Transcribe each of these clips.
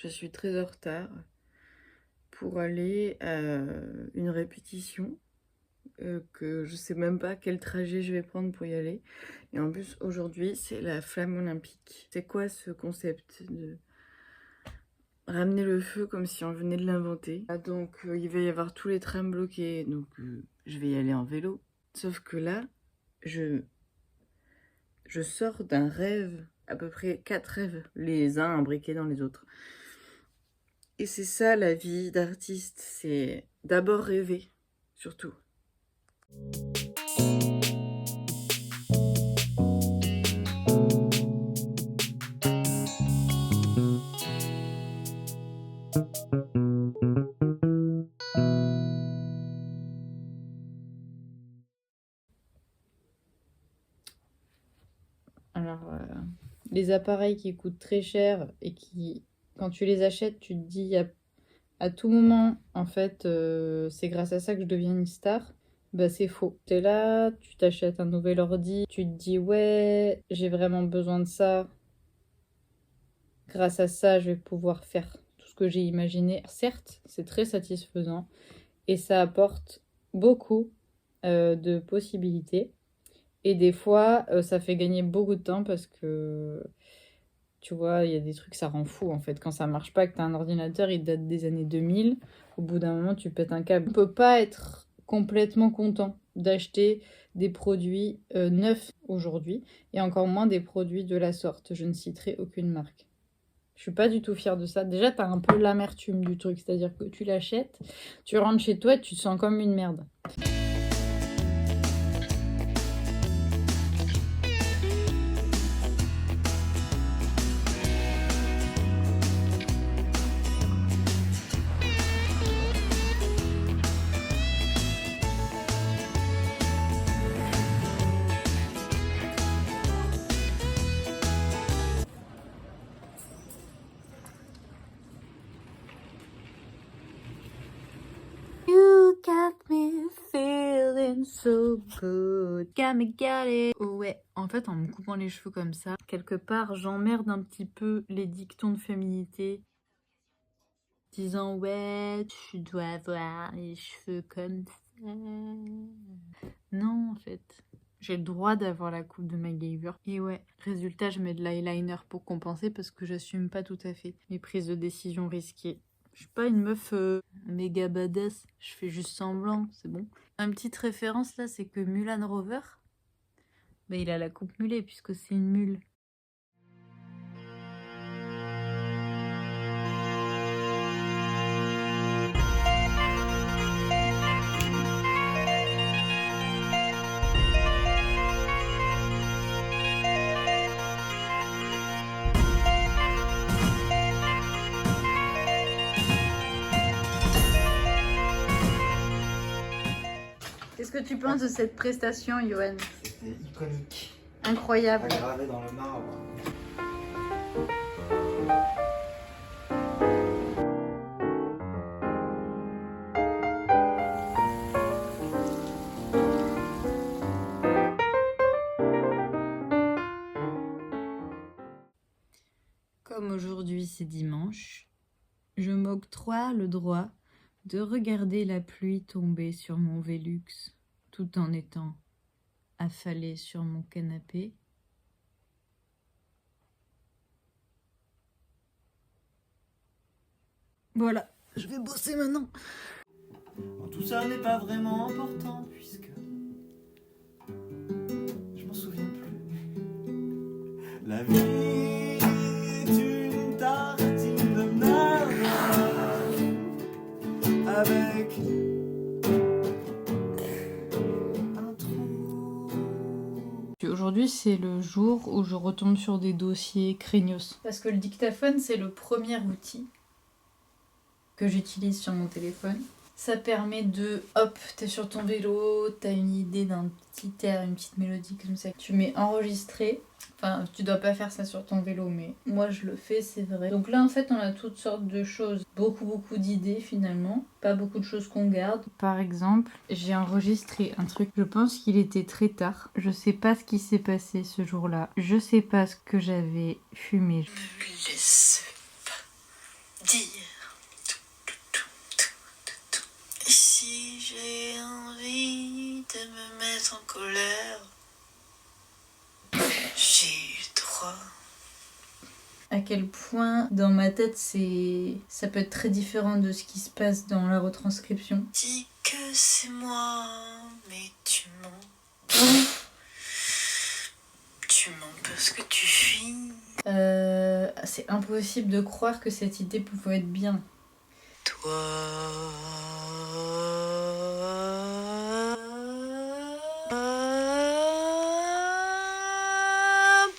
Je suis très en retard pour aller à une répétition que je sais même pas quel trajet je vais prendre pour y aller. Et en plus, aujourd'hui, c'est la flamme olympique. C'est quoi ce concept de ramener le feu comme si on venait de l'inventer? Donc, il va y avoir tous les trams bloqués, donc je vais y aller en vélo. Sauf que là, je sors d'un rêve, à peu près 4 rêves, les uns imbriqués dans les autres. Et c'est ça la vie d'artiste, c'est d'abord rêver, surtout. Alors, les appareils qui coûtent très cher et qui, quand tu les achètes, tu te dis à tout moment, en fait, c'est grâce à ça que je deviens une star. Bah, c'est faux. T'es là, tu t'achètes un nouvel ordi, tu te dis ouais, j'ai vraiment besoin de ça. Grâce à ça, je vais pouvoir faire tout ce que j'ai imaginé. Certes, c'est très satisfaisant et ça apporte beaucoup de possibilités. Et des fois, ça fait gagner beaucoup de temps parce que, tu vois, il y a des trucs, ça rend fou en fait. Quand ça marche pas, que t'as un ordinateur, il date des années 2000, au bout d'un moment, tu pètes un câble. On peut pas être complètement content d'acheter des produits neufs aujourd'hui et encore moins des produits de la sorte. Je ne citerai aucune marque. Je suis pas du tout fière de ça. Déjà, t'as un peu l'amertume du truc, c'est-à-dire que tu l'achètes, tu rentres chez toi et tu te sens comme une merde. You got me feeling so good, got me got it. Ouais, en fait, en me coupant les cheveux comme ça, quelque part, j'emmerde un petit peu les dictons de féminité, disant ouais, tu dois avoir les cheveux comme ça. Non, en fait, j'ai le droit d'avoir la coupe de MacGyver. Et ouais, résultat, je mets de l'eyeliner pour compenser parce que j'assume pas tout à fait mes prises de décision risquées. Je suis pas une meuf méga badass, je fais juste semblant, c'est bon. Une petite référence là, c'est que Mulan Rover, bah, il a la coupe mulet puisque c'est une mule. Qu'est-ce que tu penses de cette prestation, Yoann? C'était iconique. Incroyable. Gravé dans le marbre. Comme aujourd'hui c'est dimanche, je m'octroie le droit de regarder la pluie tomber sur mon Velux tout en étant affalée sur mon canapé. Voilà, je vais bosser maintenant. Bon, tout ça n'est pas vraiment important puisque je m'en souviens plus. La vie est une tartine de merde avec un trou. Aujourd'hui c'est le jour où je retombe sur des dossiers craignos. Parce que le dictaphone c'est le premier outil que j'utilise sur mon téléphone. Ça permet de, hop, t'es sur ton vélo, t'as une idée d'un petit air, une petite mélodie comme ça. Tu mets enregistrer. Enfin, tu dois pas faire ça sur ton vélo, mais moi je le fais, c'est vrai. Donc là, en fait, on a toutes sortes de choses. Beaucoup d'idées finalement. Pas beaucoup de choses qu'on garde. Par exemple, j'ai enregistré un truc. Je pense qu'il était très tard. Je sais pas ce qui s'est passé ce jour-là. Je sais pas ce que j'avais fumé. dire. Et si j'ai envie de me mettre en colère, j'ai droit. À quel point dans ma tête ça peut être très différent de ce qui se passe dans la retranscription. Dis que c'est moi, mais tu mens. Tu mens parce que tu fuis. C'est impossible de croire que cette idée pouvait être bien. Toi.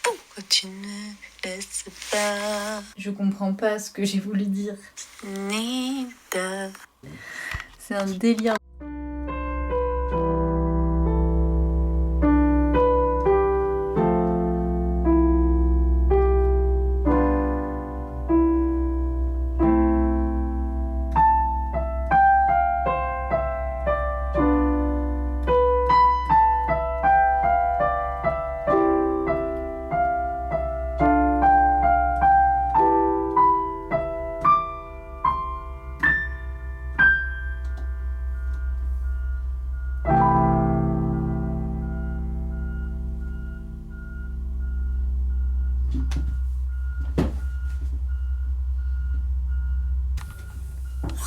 Pourquoi tu ne laisses pas Je comprends pas ce que j'ai voulu dire. Nida. C'est un délire.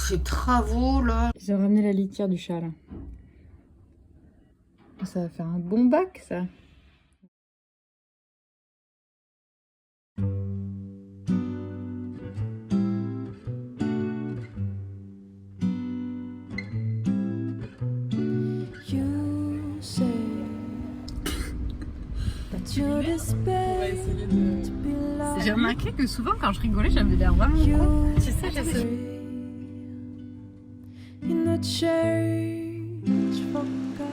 Ces travaux là. Ils ont ramené la litière du chat là. Ça va faire un bon bac ça. J'ai remarqué que souvent quand je rigolais j'avais l'air vraiment con. Tu sais, j'ai ce... In the church for God,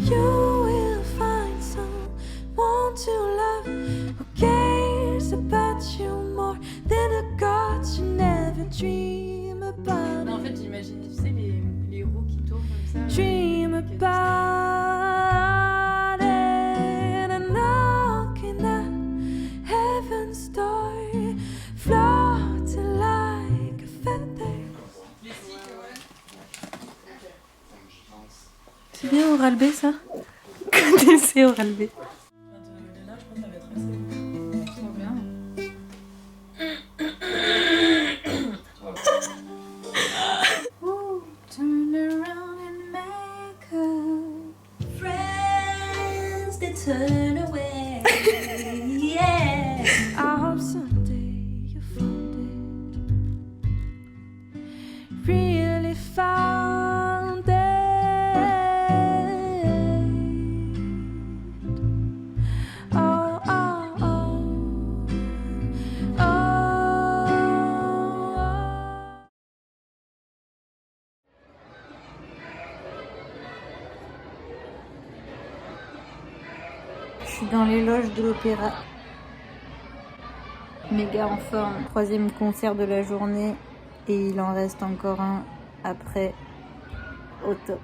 you will find someone to love who cares about you more than a God you never dream about. Non, en fait j'imagine, tu sais, les roues qui tournent comme ça. Dream about it and knocking at heaven's door, floating like a feather. C'est bien Oral B ça. Connaissez Oral B. Trop bien. Turn around and make up. Friends that turn away. Yeah. I hope someday you found it. Really found it. Oh, oh, oh. Oh, oh. Je suis dans les loges de l'opéra. Méga en forme. 3e concert de la journée. Et il en reste encore un après. Au top.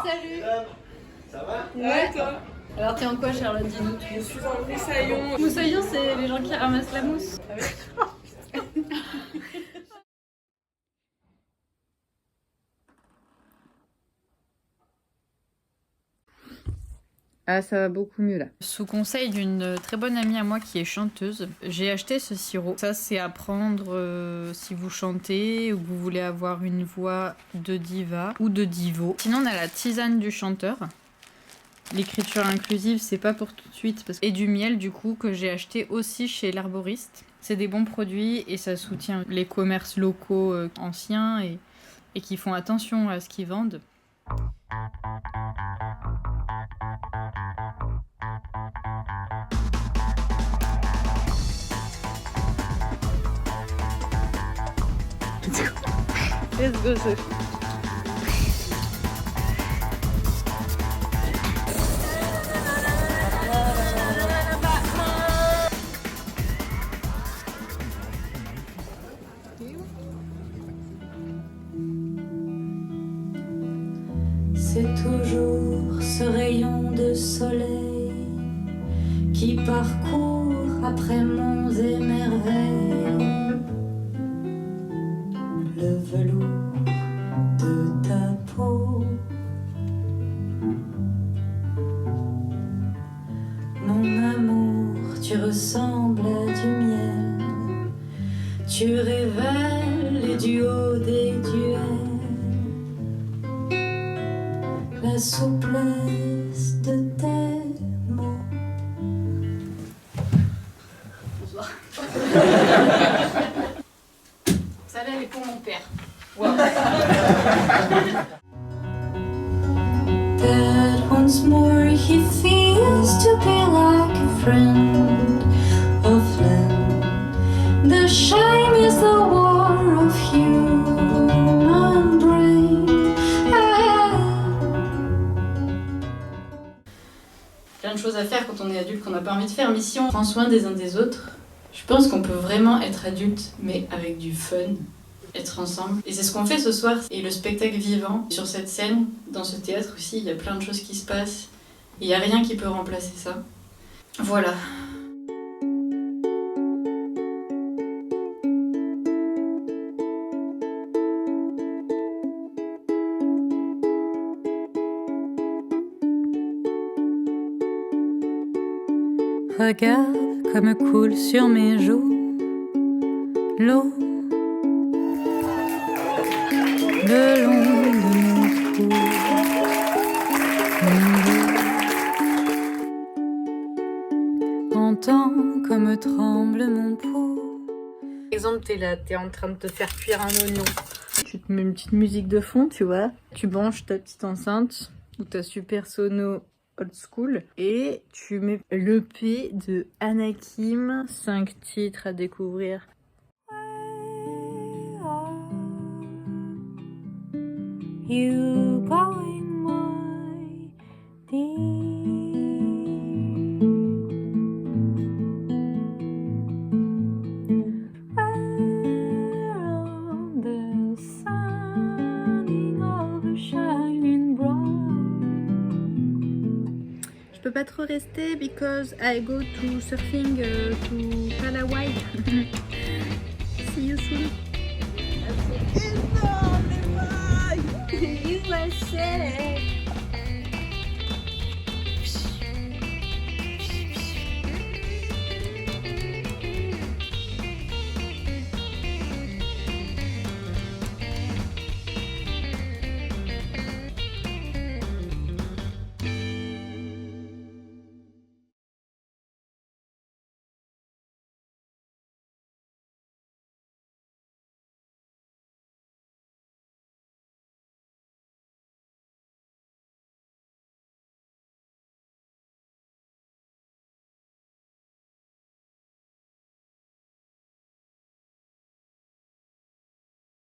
Salut. Ça va? Ouais, toi. Alors t'es en quoi, Charlotte? Dis-nous. Je suis en moussaillon. Moussaillon, c'est les gens qui ramassent la mousse. Ah, ça va beaucoup mieux là. Sous conseil d'une très bonne amie à moi qui est chanteuse, j'ai acheté ce sirop. Ça, c'est à prendre si vous chantez ou que vous voulez avoir une voix de diva ou de divo. Sinon, on a la tisane du chanteur. L'écriture inclusive, c'est pas pour tout de suite. Et du miel, du coup, que j'ai acheté aussi chez l'herboriste. C'est des bons produits et ça soutient les commerces locaux anciens et qui font attention à ce qu'ils vendent. Let's go, Sophie. C'est toujours ce rayon de soleil qui parcourt après monts et merveilles le velours de ta peau. Mon amour, tu ressembles à du miel, tu révèles les duos des duels, la souplesse de tes mots. Bonsoir. Ça là, elle est pour mon père. That once more he feels to be like a friend of Lynn. The shame is the war of human brain. Plein de choses à faire quand on est adulte qu'on n'a pas envie de faire. Mission, prends soin des uns des autres. Je pense qu'on peut vraiment être adulte, mais avec du fun. Être ensemble. Et c'est ce qu'on fait ce soir. Et le spectacle vivant, sur cette scène, dans ce théâtre aussi, il y a plein de choses qui se passent. Il n'y a rien qui peut remplacer ça. Voilà. Regarde comme coule sur mes joues l'eau le long de mon cou. Entends comme tremble mon pouls. Par exemple, t'es là, t'es en train de te faire cuire un oignon. Tu te mets une petite musique de fond, tu vois. Tu branches ta petite enceinte ou ta super sono old school et tu mets l'EP de Anakim, 5 titres à découvrir. You going, my dear? Where the sun of shining bright. Je peux pas trop rester because I go to surfing to Palawai. See you soon.